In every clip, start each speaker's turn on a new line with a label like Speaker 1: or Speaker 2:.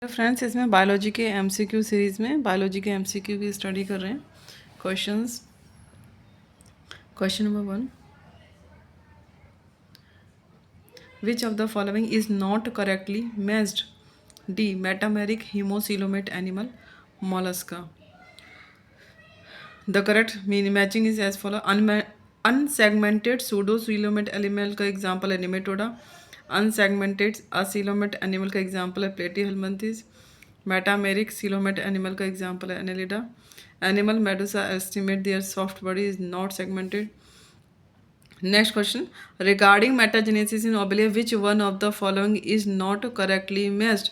Speaker 1: तो फ्रेंड्स इसमें बायोलॉजी के एमसीक्यू सीरीज़ में बायोलॉजी के एमसीक्यू की स्टडी कर रहे हैं। Questions. Question number 1, which of the following is not correctly matched? D metameric haemocoelomate animal Mollusca. The correct mean matching is as follow. Unsegmented pseudocoelomate animal का example है Nematoda. Unsegmented acoelomate animal का example है Platyhelminthes. Metameric coelomate animal का example है Annelida. Animal medusa estimate their soft body is not segmented. Next question. Regarding metagenesis in Obelia, which one of the following is not correctly matched?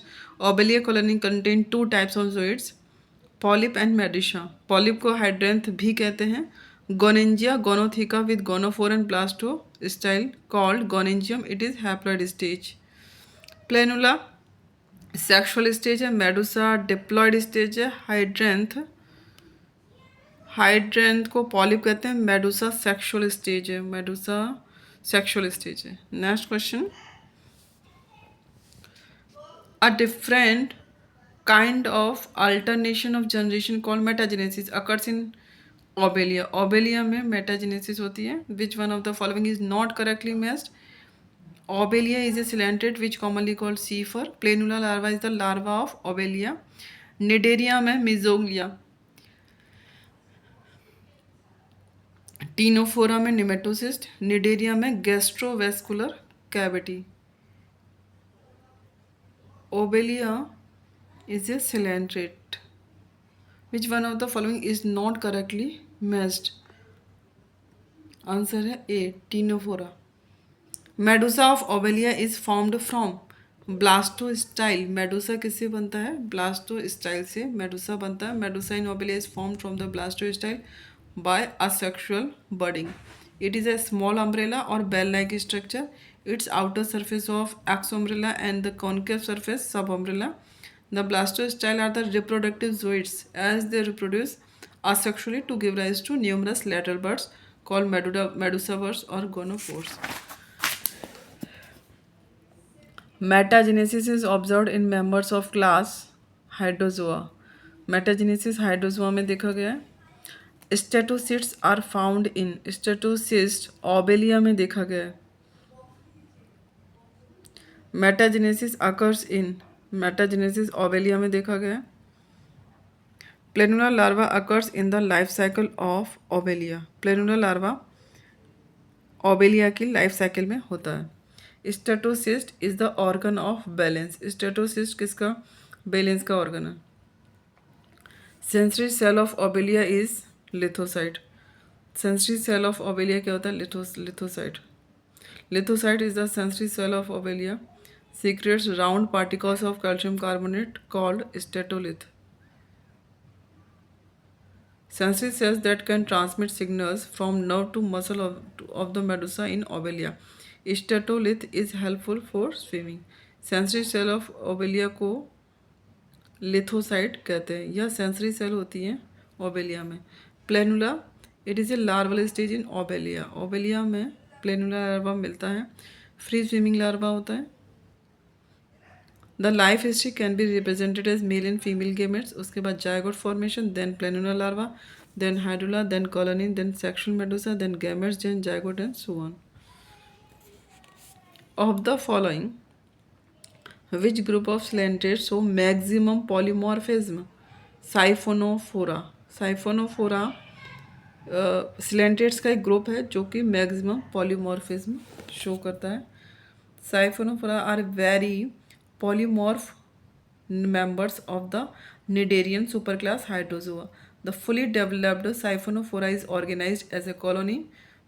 Speaker 1: Obelia colony contain two types of zooids, polyp and medusa. Polyp को hydranth भी कहते हैं। Gonangia gonotheca with gonophore and blastostyle called gonangium, it is haploid stage. Planula sexual stage है। Medusa diploid stage है। Hydranth को polyp कहते हैं। Medusa sexual stage है। मेडुसा सेक्सुअल स्टेज है। Next question. A different kind of alternation of generation called metagenesis occurs in Obelia. Obelia में metagenesis होती है. Which one of the following is not correctly matched? Obelia is a coelentid which commonly called Seifer. Planula larva is the larva of Obelia. Nidaria में Mesoglea. Ctenophora में Nematocyst. Nidaria में Gastrovascular cavity. Obelia is a coelentid. Which one of the following is not correctly matched? Answer है A Ctenophora. Medusa of Obelia is formed from blastostyle. Medusa किससे बनता है? Blastostyle से medusa बनता है। Medusa in Obelia is formed from the blastostyle by asexual budding. It is a small umbrella or bell-like structure. Its outer surface of exumbrella and the concave surface subumbrella. The blastostyle are the reproductive zooids as they reproduce asexually to give rise to numerous lateral buds called medusa buds or gonophores. Metagenesis is observed in members of class Hydrozoa. Metagenesis Hydrozoa में देखा गया है। Statocysts are found in. Statocyst Obelia में देखा गया है। Metagenesis occurs in. Metagenesis Obelia में देखा गया है। Planula larva occurs in the life cycle of Obelia. Planula larva Obelia की लाइफ साइकिल में होता है। Statocyst is the organ of balance. Statocyst किसका? बैलेंस का ऑर्गन है। Sensory cell of Obelia is lithocyte. Sensory cell of Obelia क्या होता है? Lithocyte. Lithocyte is the sensory cell of Obelia secretes round particles of calcium carbonate called statolith. Sensory cells that can transmit signals from nerve to muscle of the medusa in obelia. Statolith is helpful for swimming. Sensory cell of Obelia को lithocyte कहते हैं। यह sensory cell होती हैं Obelia में। Planula it is a larval stage in Obelia. Obelia में planula larva मिलता है। फ्री स्विमिंग लार्वा होता है। The life history can be represented as male and female gametes. उसके बाद zygote formation, then planular larva, then hydrula, then colony, then sexual medusa, then gametes, then zygote and so on. Of the following which group of coelenterates show maximum polymorphism? Siphonophora. Siphonophora coelenterates का एक group है जो कि maximum polymorphism शो करता है। Siphonophora are very polymorph members of the Cnidarian superclass Hydrozoa. The fully developed Siphonophora is organized as a colony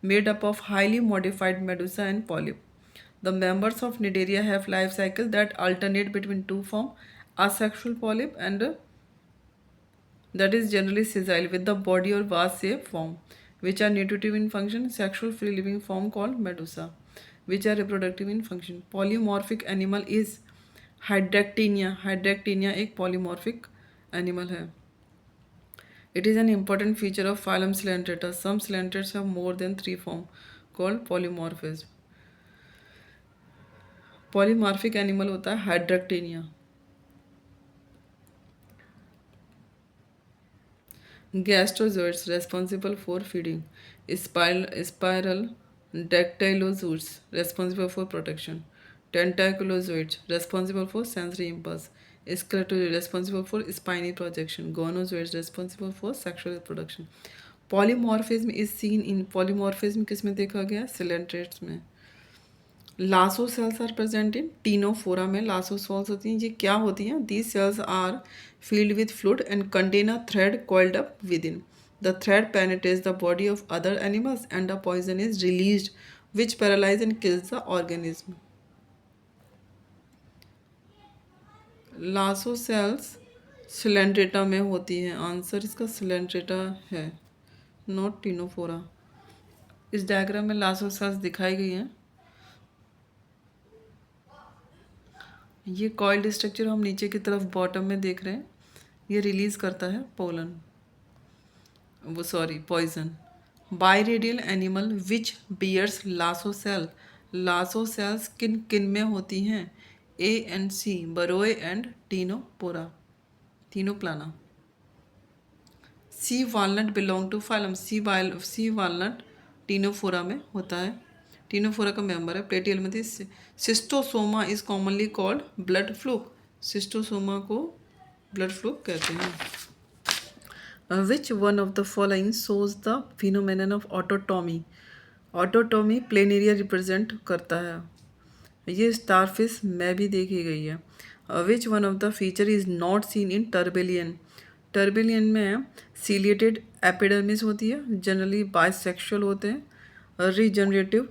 Speaker 1: made up of highly modified medusa and polyp. The members of Cnidaria have life cycles that alternate between two forms, asexual polyp and that is generally sessile with the body or vase shape form, which are nutritive in function, sexual free living form called medusa, which are reproductive in function. Polymorphic animal is Hydractinia. Hydractinia एक polymorphic animal है। It is an important feature of phylum Coelenterata. Some coelenterates have more than 3 form called polymorphism. Polymorphic animal होता है हाइड्रेक्टीनिया। Gastrozoites responsible for feeding. Spiral dactylozoids responsible for protection. Tentaculozoids responsible for sensory impulse. Scletozoids responsible for spiny projection. Gonozoids responsible for sexual reproduction. Polymorphism is seen in polymorphism किस में देखा गया? Coelentrates में. Lasso cells are present in Ctenophora में lasso cells होती हैं. ये क्या होती हैं? These cells are filled with fluid and contain a thread coiled up within. The thread penetrates the body of other animals and a poison is released which paralyzes and kills the organism. Lasso cells Coelenterata में होती हैं. Answer इसका Coelenterata है, not Ctenophora. इस diagram में lasso cells दिखाई गई हैं. ये कॉइल्ड स्ट्रक्चर हम नीचे की तरफ बॉटम में देख रहे हैं. ये रिलीज करता है पोलन, वो sorry poison. Biradial animal which bears lasso cell. Lasso cells किन किन में होती हैं? A and C, Beroe and Ctenophora, Ctenoplana. Sea walnut belong to phylum. Sea walnut Ctenophora में होता है. टीनोफोरा का मेंबर है. Platyhelminthes. Schistosoma is commonly called blood fluke. Schistosoma को ब्लड फ्लूक कहते हैं. Which one of the following shows the phenomenon of autotomy? Autotomy Planaria represent करता है. ये स्टारफिश में भी देखी गई है. Which one of the feature is not seen in turbellarian. Turbellarian में सीलिएटेड एपिडर्मिस होती है, जनरली बाइसेक्सुअल होते हैं, रीजनरेटिव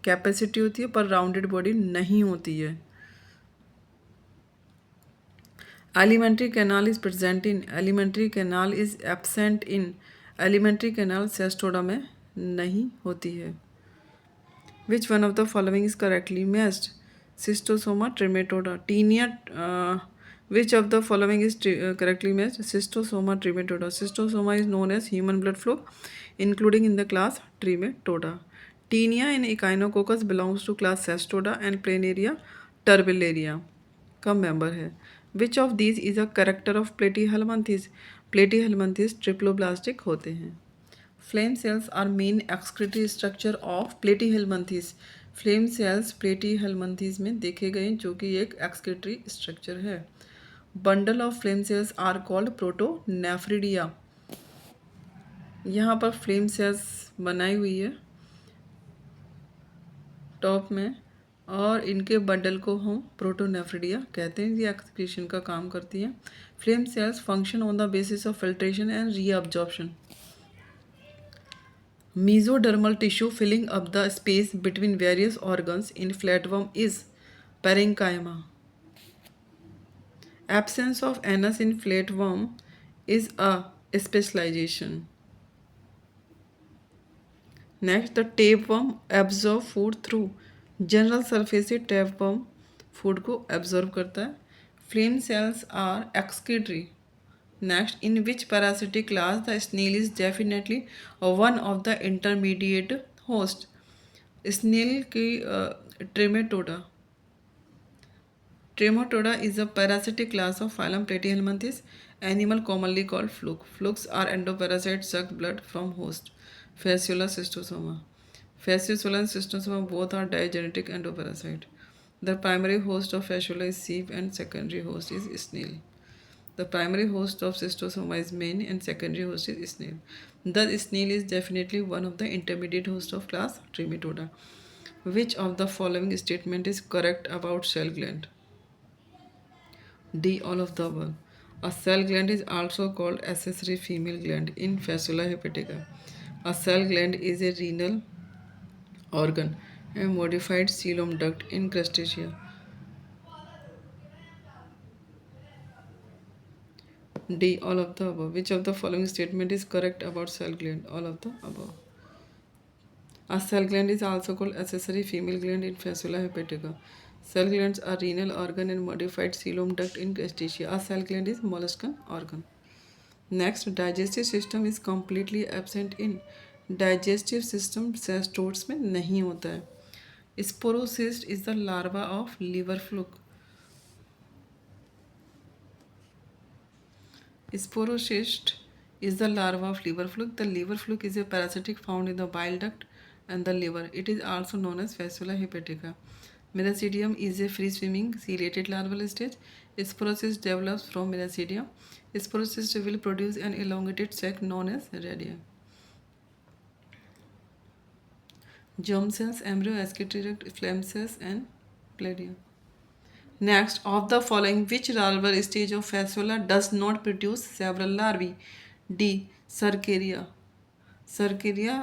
Speaker 1: कैपेसिटी होती है पर राउंडेड बॉडी नहीं होती है. Alimentary canal is present in. Alimentary canal is absent in. Alimentary canal cestoda में नहीं होती है. Which one of the following is correctly matched? Cystosoma trematoda. Tinea. Which of the following is correctly matched? Cystosoma trematoda. Cystosoma is known as human blood fluke, including in the class Trematoda. Tinea in Echinococcus belongs to class Cestoda and Planaria turbellaria का member है. Which of these is a character of Platyhelminthes. Platyhelminthes triploblastic होते हैं. Flame cells are main excretory structure of Platyhelminthes. Flame cells Platyhelminthes में देखे गए जो कि एक एक्सक्रीटरी स्ट्रक्चर है. Bundle of flame cells are called protonephridia. यहाँ पर फ्लेम सेल्स बनाई हुई है टॉप में और इनके बंडल को हम प्रोटोनेफ्रिडिया कहते हैं. ये एक्सक्रीशन का काम करती हैं. Flame cells function on the basis of filtration and reabsorption. Mesodermal tissue filling up the space between various organs in flatworm is parenchyma. Absence of anus in flatworm is a specialisation. Next, the tapeworm absorb food through. General surface से tapeworm food को absorb करता है. Flame cells are excretory. Next, in which parasitic class the snail is definitely one of the intermediate host. Snail की ट्रेमेटोडा. Trematoda is a parasitic class of phylum Platyhelminthes animal commonly called fluke. Flukes are endoparasite suck blood from host. Fasciola cystosoma. Fasciola and cystosoma both are digenetic endoparasite. The primary host of fasciola is sieve and secondary host is snail. The primary host of cystosoma is mane and secondary host is snail. Thus, snail is definitely one of the intermediate hosts of class Trematoda. Which of the following statement is correct about cell gland? D. All of the above. A cell gland is also called accessory female gland in Fasciola hepatica. A cell gland is a renal organ, a modified coelom duct in crustacea. D. All of the above. Which of the following statement is correct about cell gland? All of the above. A cell gland is also called accessory female gland in Fasciola hepatica. Cell glands are renal organ and modified coelom duct in crustacea. A cell gland is molluscan organ. Next, digestive system is completely absent in. Digestive system cestodes में नहीं होता है. Sporocyst is the larva of liver fluke. Sporocyst is the larva of liver fluke. The liver fluke is a parasitic found in the bile duct and the liver. It is also known as Fasciola hepatica. Miracidium is a free-swimming ciliated larval stage. Sporocyst develops from Miracidium. Sporocyst will produce an elongated sac known as radia. Germ cells, embryo, ascitic phlegm cells, and plaidia. Next, of the following, which larval stage of Fasciola does not produce several larvae? D. Cercaria. Cercaria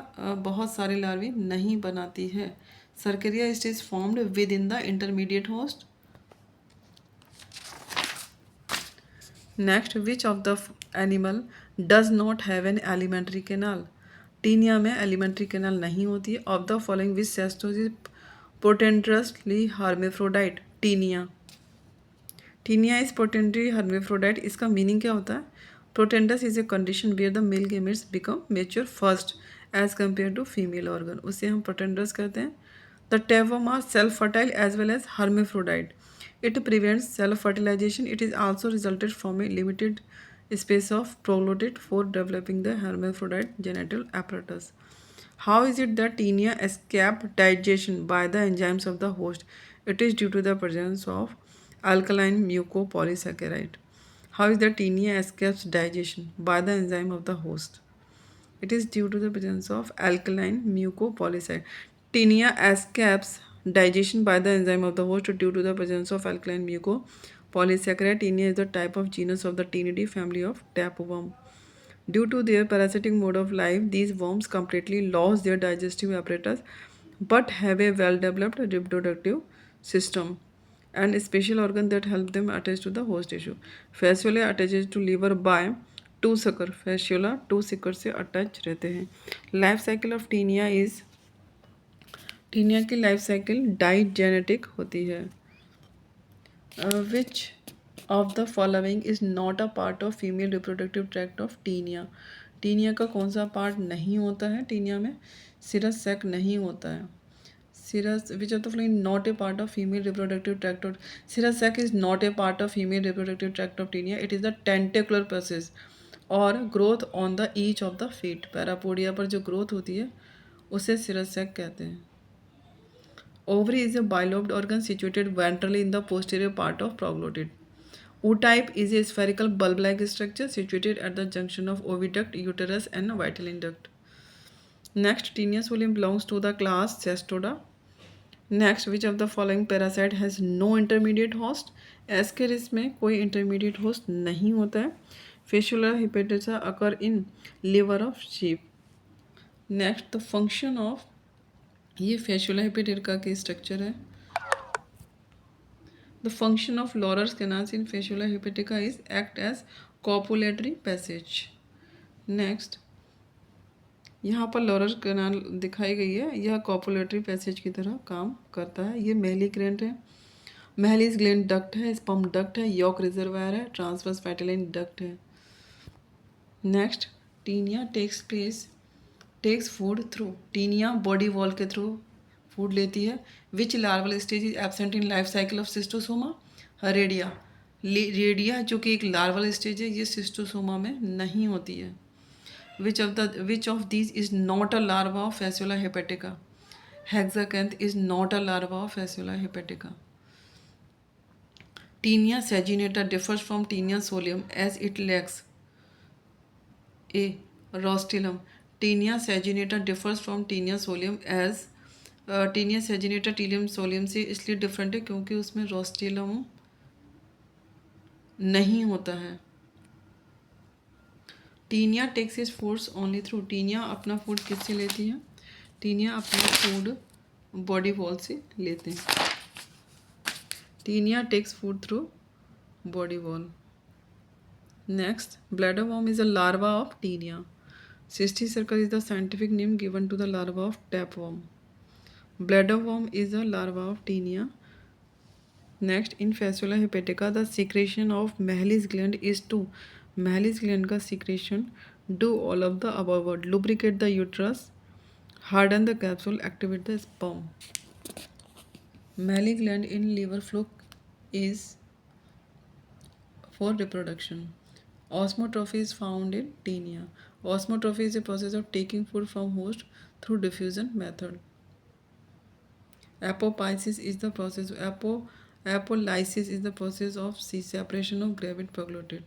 Speaker 1: बहुत सारे larvae नहीं बनाती है. Cercaria stage formed within the intermediate host. Next, which of the animal does not have an alimentary canal? Taenia में alimentary canal नहीं होती है. Of the following which cestodes is protandrously hermaphrodite? Taenia. Taenia is protandrous hermaphrodite. इसका meaning क्या होता है? Protandrous is a condition where the male gametes become mature first as compare to female organ. उसे हम protandrous कहते हैं. The tapeworm are self fertile as well as hermaphrodite. It prevents self fertilization. It is also resulted from a limited space of prolotid for developing the hermaphrodite genital apparatus. How is it that tinea escape digestion by the enzymes of the host? It is due to the presence of alkaline mucopolysaccharide. How is the tinea escapes digestion by the enzyme of the host? It is due to the presence of alkaline mucopolysaccharide. Tinea escapes digestion by the enzyme of the host due to the presence of alkaline mucopolysaccharide. Tinea is the type of genus of the Tinidae family of tapeworm. Due to their parasitic mode of life, these worms completely lose their digestive apparatus but have a well-developed reproductive system and special organ that help them attach to the host tissue. Fasciolae attaches to liver by two sucker. Fasciola two sucker से attach रहते हैं. Life cycle of Taenia is, Taenia की life cycle digenetic होती है. Which of the following is not a part of female reproductive tract of Taenia? Taenia का कौन सा part नहीं होता है? टीनिया में सिरस सैक नहीं होता है. Cirrus, which of the following not a part of female reproductive tract of cirrus sac is not a part of female reproductive tract of tinea. It is the tentacular process और growth on the each of the feet. Parapodia पर जो growth होती है उसे cirrus sac कहते हैं. Ovary is a bilobed organ situated ventrally in the posterior part of proglotid. Ootype is a spherical bulb-like structure situated at the junction of oviduct, uterus, and vitelline duct. Next, tinea solium belongs to the class Cestoda. Next, which of the following parasite has no intermediate host? Ascaris में कोई intermediate host नहीं होता है. Fasciola hepatica occur in liver of sheep. Next, the function of, ये Fasciola hepatica के structure है. The function of Laurer's canals in Fasciola hepatica is act as copulatory passage. Next, यहाँ पर लॉरस कैनाल दिखाई गई है. यह कॉपुलेटरी पैसेज की तरह काम करता है. ये महली ग्लैंड है. महलीज ग्लैंड डक्ट है, स्पर्म डक्ट है, यॉक रिजर्वायर है, ट्रांसवर्स वाइटेलाइन डक्ट है. Next, Taenia takes food through. Taenia body wall के थ्रू फूड लेती है. Which larval stage is absent in life cycle of Schistosoma? Redia. Redia जो कि एक लार्वल स्टेज है, ये सिस्टोसोमा में नहीं होती है. Which of these is not a larva of Fasciola hepatica? Hexacanth is not a larva of Fasciola hepatica. Tinea saginata differs from Tinea solium as it lacks a rostulum. Tinea saginata differs from Tinea solium as Tinea saginata Tinea solium से इसलिए different है क्योंकि उसमें रोस्टिलम नहीं होता है. Taenia takes is foods only through. Taenia अपना food किससे लेती है? टीनिया अपना फूड बॉडी वॉल से लेते हैं. Taenia takes food through body wall. Next, bladder worm is a larva of Taenia. Cysticercus is the scientific name given to the larva of tapeworm. Bladder worm is a larva of Taenia. Next, in Fasciola hepatica the secretion of Mehlis gland is to. Mehlis gland का secretion do all of the above word. Lubricate the uterus, harden the capsule, activate the sperm. Mehlis gland in liver fluke is for reproduction. Osmotrophy is found in tinea. Osmotrophy is a process of taking food from host through diffusion method. Apophysis is the process. Apolysis is the process of separation of gravid proglotid.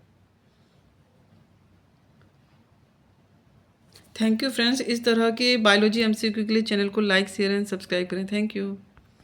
Speaker 1: Thank you friends. इस तरह के biology MCQ के लिए channel को like share and subscribe करें। Thank you.